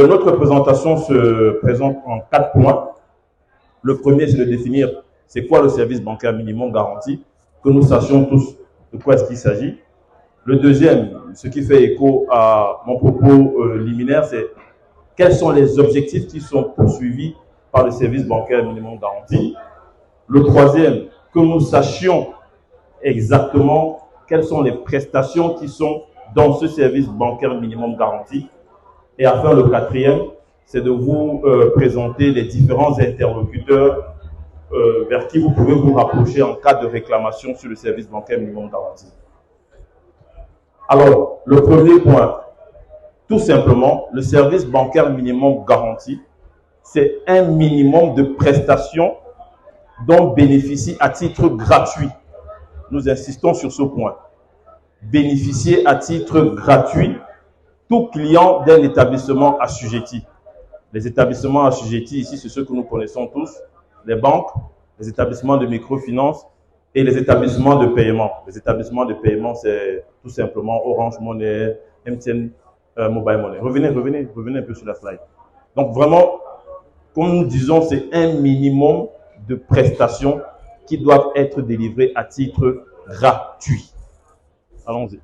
Notre présentation se présente en 4 points. Le premier, c'est de définir c'est quoi le service bancaire minimum garanti, que nous sachions tous de quoi est-ce qu'il s'agit. Le deuxième, ce qui fait écho à mon propos liminaire, c'est quels sont les objectifs qui sont poursuivis par le service bancaire minimum garanti. Le troisième, que nous sachions exactement quelles sont les prestations qui sont dans ce service bancaire minimum garanti. Et enfin, le quatrième, c'est de vous présenter les différents interlocuteurs vers qui vous pouvez vous rapprocher en cas de réclamation sur le service bancaire minimum garanti. Alors, le premier point, tout simplement, le service bancaire minimum garanti, c'est un minimum de prestations dont bénéficie à titre gratuit. Nous insistons sur ce point. Bénéficier à titre gratuit tout client d'un établissement assujetti. Les établissements assujettis ici, c'est ceux que nous connaissons tous, les banques, les établissements de microfinance et les établissements de paiement. Les établissements de paiement, c'est tout simplement Orange Money, MTN Mobile Money. Revenez un peu sur la slide. Donc vraiment, comme nous disons, c'est un minimum de prestations qui doivent être délivrées à titre gratuit. Allons-y.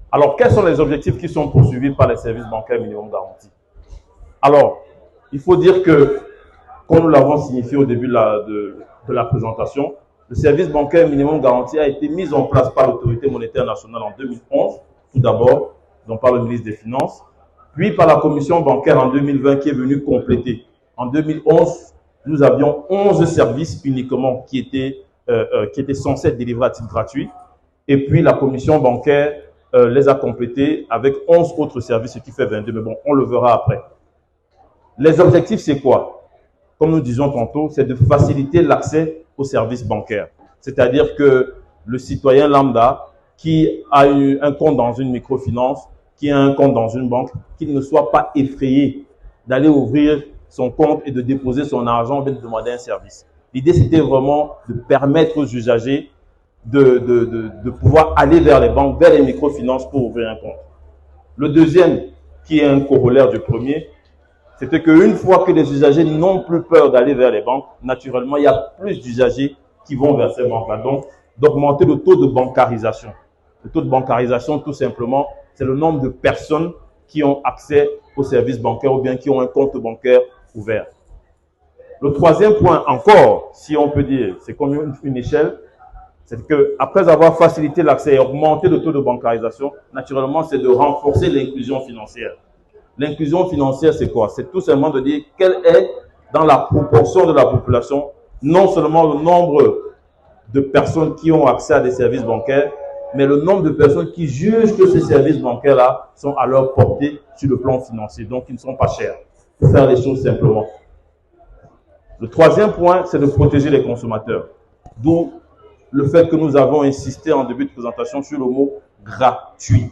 Alors, quels sont les objectifs qui sont poursuivis par les services bancaires minimum garantis? Alors, il faut dire que, comme nous l'avons signifié au début de la présentation, le service bancaire minimum garanti a été mis en place par l'autorité monétaire nationale en 2011, tout d'abord, dont par le ministre des Finances, puis par la commission bancaire en 2020 qui est venue compléter. En 2011, nous avions 11 services uniquement qui étaient censés être délivrés à titre gratuit, et puis la commission bancaire les a complétés avec 11 autres services, ce qui fait 22, mais bon, on le verra après. Les objectifs, c'est quoi? Comme nous disions tantôt, c'est de faciliter l'accès aux services bancaires. C'est-à-dire que le citoyen lambda qui a eu un compte dans une microfinance, qui a un compte dans une banque, qu'il ne soit pas effrayé d'aller ouvrir son compte et de déposer son argent ou de demander un service. L'idée, c'était vraiment de permettre aux usagers de pouvoir aller vers les banques, vers les microfinances pour ouvrir un compte. Le deuxième, qui est un corollaire du premier, c'était qu'une fois que les usagers n'ont plus peur d'aller vers les banques, naturellement, il y a plus d'usagers qui vont vers ces banques-là. Donc, d'augmenter le taux de bancarisation. Le taux de bancarisation, tout simplement, c'est le nombre de personnes qui ont accès aux services bancaires ou bien qui ont un compte bancaire ouvert. Le troisième point encore, si on peut dire, c'est comme une échelle, c'est qu'après avoir facilité l'accès et augmenté le taux de bancarisation, naturellement, c'est de renforcer l'inclusion financière. L'inclusion financière, c'est quoi? C'est tout simplement de dire quelle est, dans la proportion de la population, non seulement le nombre de personnes qui ont accès à des services bancaires, mais le nombre de personnes qui jugent que ces services bancaires-là sont à leur portée sur le plan financier, donc ils ne sont pas chers, pour faire les choses simplement. Le troisième point, c'est de protéger les consommateurs. D'où le fait que nous avons insisté en début de présentation sur le mot gratuit.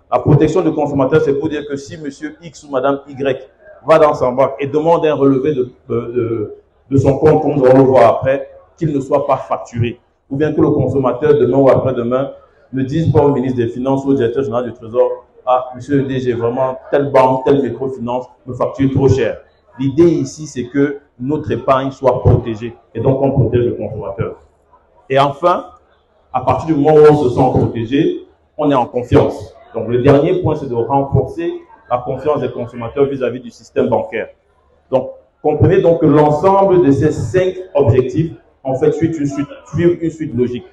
La protection du consommateur, c'est pour dire que si monsieur X ou madame Y va dans sa banque et demande un relevé de son compte, comme nous allons le voir après, qu'il ne soit pas facturé. Ou bien que le consommateur, demain ou après-demain, ne dise pas au ministre des Finances ou au directeur général du Trésor, ah, monsieur le DG, vraiment, telle banque, telle microfinance me facture trop cher. L'idée ici, c'est que notre épargne soit protégée. Et donc, on protège le consommateur. Et enfin, à partir du moment où on se sent protégé, on est en confiance. Donc, le dernier point, c'est de renforcer la confiance des consommateurs vis-à-vis du système bancaire. Donc, comprenez donc que l'ensemble de ces 5 objectifs, en fait, suivent une suite logique.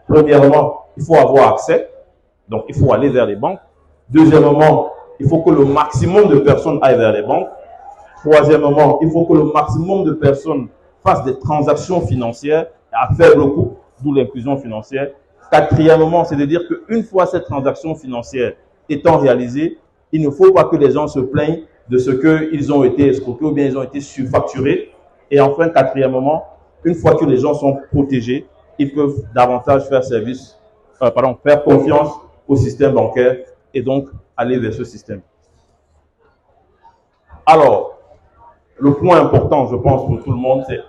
Premièrement, il faut avoir accès. Donc, il faut aller vers les banques. Deuxièmement, il faut que le maximum de personnes aillent vers les banques. Troisièmement, il faut que le maximum de personnes fassent des transactions financières à faible coût, d'où l'inclusion financière. Quatrièmement, c'est de dire qu'une fois cette transaction financière étant réalisée, il ne faut pas que les gens se plaignent de ce qu'ils ont été escroqués ou bien ils ont été surfacturés. Et enfin, quatrièmement, une fois que les gens sont protégés, ils peuvent davantage faire confiance au système bancaire et donc aller vers ce système. Alors, le point important, je pense, pour tout le monde, c'est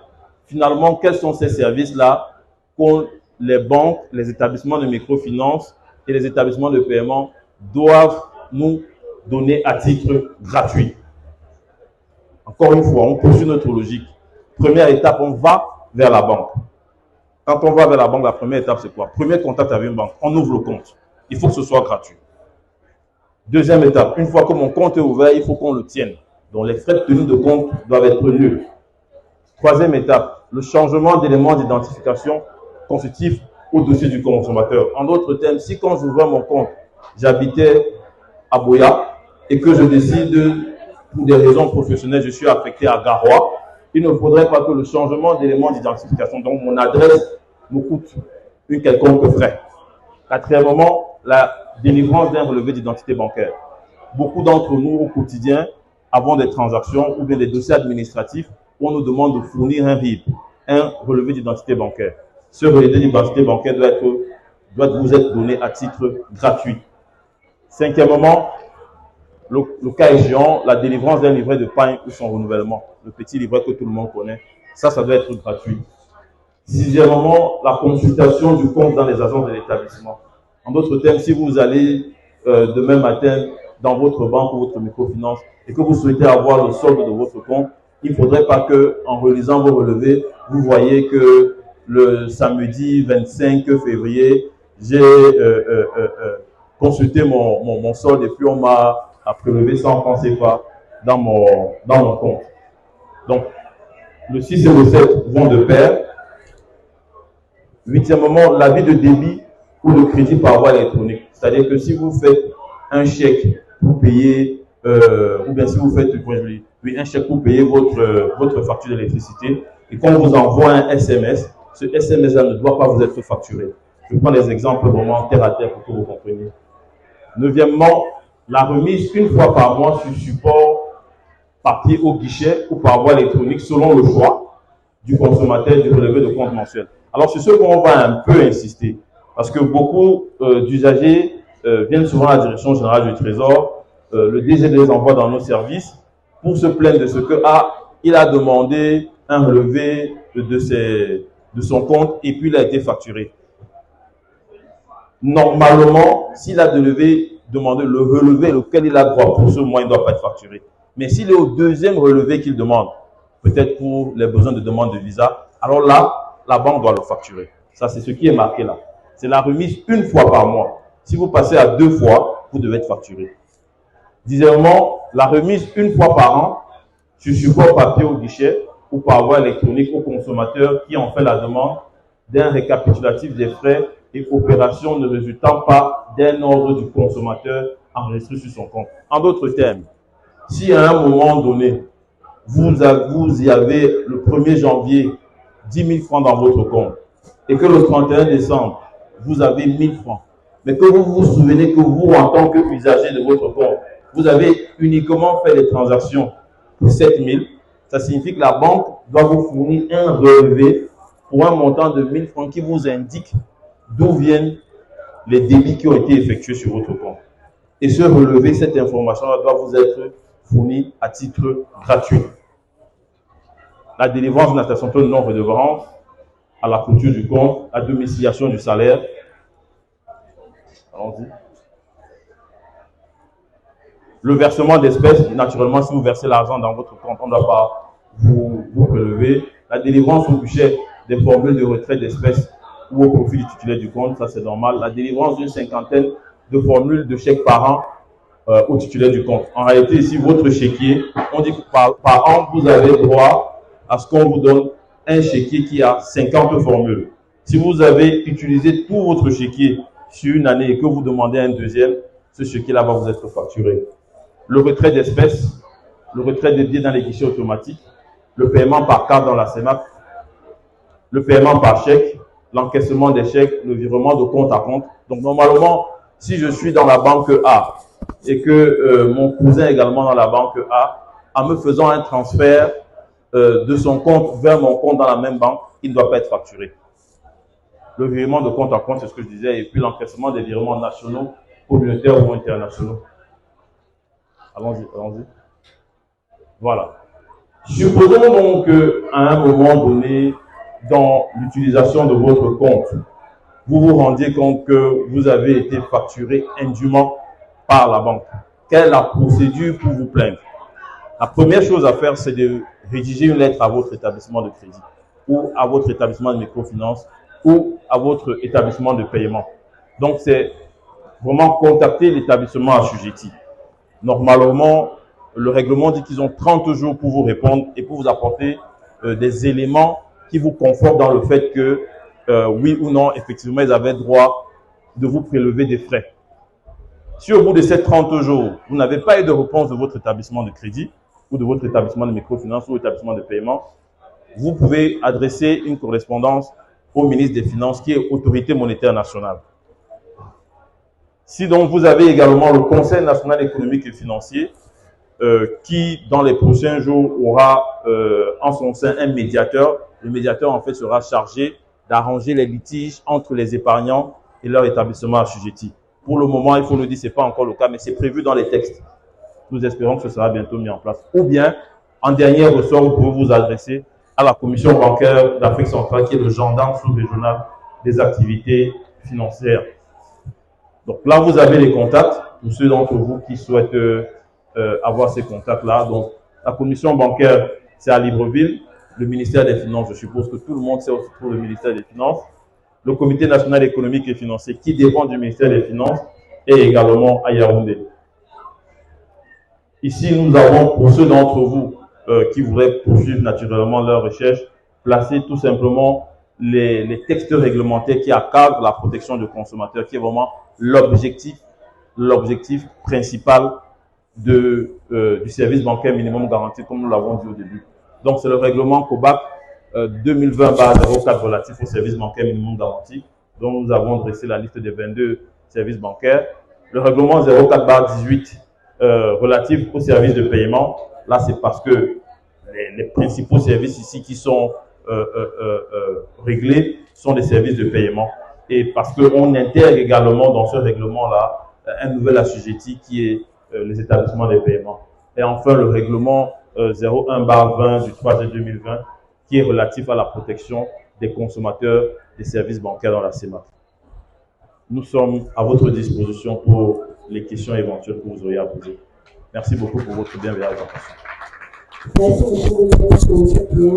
finalement quels sont ces services-là que les banques, les établissements de microfinance et les établissements de paiement doivent nous donné à titre gratuit. Encore une fois, on poursuit notre logique. Première étape, on va vers la banque. Quand on va vers la banque, la première étape, c'est quoi? Premier contact avec une banque, on ouvre le compte. Il faut que ce soit gratuit. Deuxième étape, une fois que mon compte est ouvert, il faut qu'on le tienne. Donc les frais de tenue de compte doivent être nuls. Troisième étape, le changement d'éléments d'identification constitutifs au dossier du consommateur. En d'autres termes, si quand j'ouvrais mon compte, j'habitais à Boya et que je décide, pour des raisons professionnelles, je suis affecté à Garoua, il ne faudrait pas que le changement d'éléments d'identification, donc mon adresse, me coûte une quelconque frais. Quatrièmement, la délivrance d'un relevé d'identité bancaire. Beaucoup d'entre nous, au quotidien, avons des transactions ou bien des dossiers administratifs où on nous demande de fournir un RIB, un relevé d'identité bancaire. Ce relevé d'identité bancaire doit vous être donné à titre gratuit. Cinquièmement, le cas échéant, la délivrance d'un livret de pain ou son renouvellement, le petit livret que tout le monde connaît, ça doit être gratuit. Sixièmement, la consultation du compte dans les agences de l'établissement. En d'autres termes, si vous allez demain matin dans votre banque ou votre microfinance et que vous souhaitez avoir le solde de votre compte, il ne faudrait pas que, en relisant vos relevés, vous voyez que le samedi 25 février, j'ai consulté mon solde et puis on m'a prélevé 100 francs CFA dans mon compte. Donc, le 6 et le 7 vont de pair. Huitièmement, l'avis de débit ou de crédit par voie électronique. C'est-à-dire que si vous faites un chèque pour payer, ou bien si vous faites un chèque pour payer votre facture d'électricité et qu'on vous envoie un SMS, ce SMS-là ne doit pas vous être facturé. Je prends des exemples vraiment terre à terre pour que vous compreniez. Neuvièmement, la remise une fois par mois sur support papier au guichet ou par voie électronique selon le choix du consommateur du relevé de compte mensuel. Alors, c'est ce qu'on va un peu insister, parce que beaucoup d'usagers viennent souvent à la Direction générale du Trésor, le DG les envoie dans nos services pour se plaindre de ce que il a demandé un relevé de son compte et puis il a été facturé. Normalement, s'il a demandé le relevé auquel il a droit pour ce mois, il ne doit pas être facturé. Mais s'il est au deuxième relevé qu'il demande, peut-être pour les besoins de demande de visa, alors là, la banque doit le facturer. Ça, c'est ce qui est marqué là. C'est la remise une fois par mois. Si vous passez à 2 fois, vous devez être facturé. Dixièmement, la remise une fois par an sur support papier au guichet ou par voie électronique aux consommateurs qui ont fait la demande d'un récapitulatif des frais et opérations ne résultant pas d'un ordre du consommateur enregistré sur son compte. En d'autres termes, si à un moment donné, vous y avez le 1er janvier 10 000 francs dans votre compte et que le 31 décembre, vous avez 1 000 francs, mais que vous vous souvenez que vous, en tant qu'usager de votre compte, vous avez uniquement fait des transactions pour 7 000, ça signifie que la banque doit vous fournir un relevé pour un montant de 1 000 francs qui vous indique d'où viennent les débits qui ont été effectués sur votre compte. Et ce relevé, cette information-là doit vous être fournie à titre gratuit. La délivrance d'une attestation de non-redevance à la clôture du compte, la domiciliation du salaire. Allons-y. Le versement d'espèces, naturellement, si vous versez l'argent dans votre compte, on ne doit pas vous prélever. La délivrance au budget des formules de retrait d'espèces ou au profit du titulaire du compte, ça c'est normal. La délivrance d'une 50aine de formules de chèques par an au titulaire du compte. En réalité, ici, votre chéquier, on dit que par an, vous avez droit à ce qu'on vous donne un chéquier qui a 50 formules. Si vous avez utilisé tout votre chéquier sur une année et que vous demandez un deuxième, ce chéquier-là va vous être facturé. Le retrait d'espèces, le retrait des billets dans les guichets automatiques, le paiement par carte dans la CEMAC, le paiement par chèque, l'encaissement des chèques, le virement de compte à compte. Donc normalement, si je suis dans la banque A et que mon cousin est également dans la banque A, en me faisant un transfert de son compte vers mon compte dans la même banque, il ne doit pas être facturé. Le virement de compte à compte, c'est ce que je disais, et puis l'encaissement des virements nationaux, communautaires ou internationaux. Allons-y, allons-y. Voilà. Supposons donc qu'à un moment donné, dans l'utilisation de votre compte, vous vous rendiez compte que vous avez été facturé indûment par la banque. quelle est la procédure pour vous plaindre? La première chose à faire, c'est de rédiger une lettre à votre établissement de crédit ou à votre établissement de microfinance ou à votre établissement de paiement. Donc, c'est vraiment contacter l'établissement assujetti. Normalement, le règlement dit qu'ils ont 30 jours pour vous répondre et pour vous apporter des éléments qui vous confortent dans le fait que, oui ou non, effectivement, ils avaient droit de vous prélever des frais. Si au bout de ces 30 jours, vous n'avez pas eu de réponse de votre établissement de crédit ou de votre établissement de microfinance ou établissement de paiement, vous pouvez adresser une correspondance au ministre des Finances qui est Autorité monétaire nationale. Si donc vous avez également le Conseil national économique et financier qui, dans les prochains jours, aura en son sein un médiateur. Le médiateur, en fait, sera chargé d'arranger les litiges entre les épargnants et leur établissement assujetti. Pour le moment, il faut le dire, ce n'est pas encore le cas, mais c'est prévu dans les textes. Nous espérons que ce sera bientôt mis en place. Ou bien, en dernier ressort, vous pouvez vous adresser à la Commission bancaire d'Afrique centrale, qui est le gendarme sous-régional des activités financières. Donc là, vous avez les contacts, pour ceux d'entre vous qui souhaitent avoir ces contacts-là. Donc, la commission bancaire, c'est à Libreville. Le ministère des Finances, je suppose que tout le monde sait aussi pour le ministère des Finances. Le Comité national économique et financier, qui dépend du ministère des Finances, et également à Yaoundé. Ici, nous avons, pour ceux d'entre vous qui voudraient poursuivre naturellement leur recherche, placé tout simplement les textes réglementaires qui accadrent la protection du consommateur, qui est vraiment l'objectif principal du service bancaire minimum garanti, comme nous l'avons dit au début. Donc, c'est le règlement COBAC 2020/04 relatif au service bancaire minimum garanti, dont nous avons dressé la liste des 22 services bancaires. Le règlement 04/18 relatif aux services de paiement, là, c'est parce que les principaux services ici qui sont réglés sont des services de paiement. Et parce qu'on intègre également dans ce règlement-là un nouvel assujetti qui est les établissements de paiement. Et enfin, le règlement 01/20 du 3 juin 2020 qui est relatif à la protection des consommateurs des services bancaires dans la CEMAF. Nous sommes à votre disposition pour les questions éventuelles que vous auriez à poser. Merci beaucoup pour votre bienveillante attention. Merci beaucoup.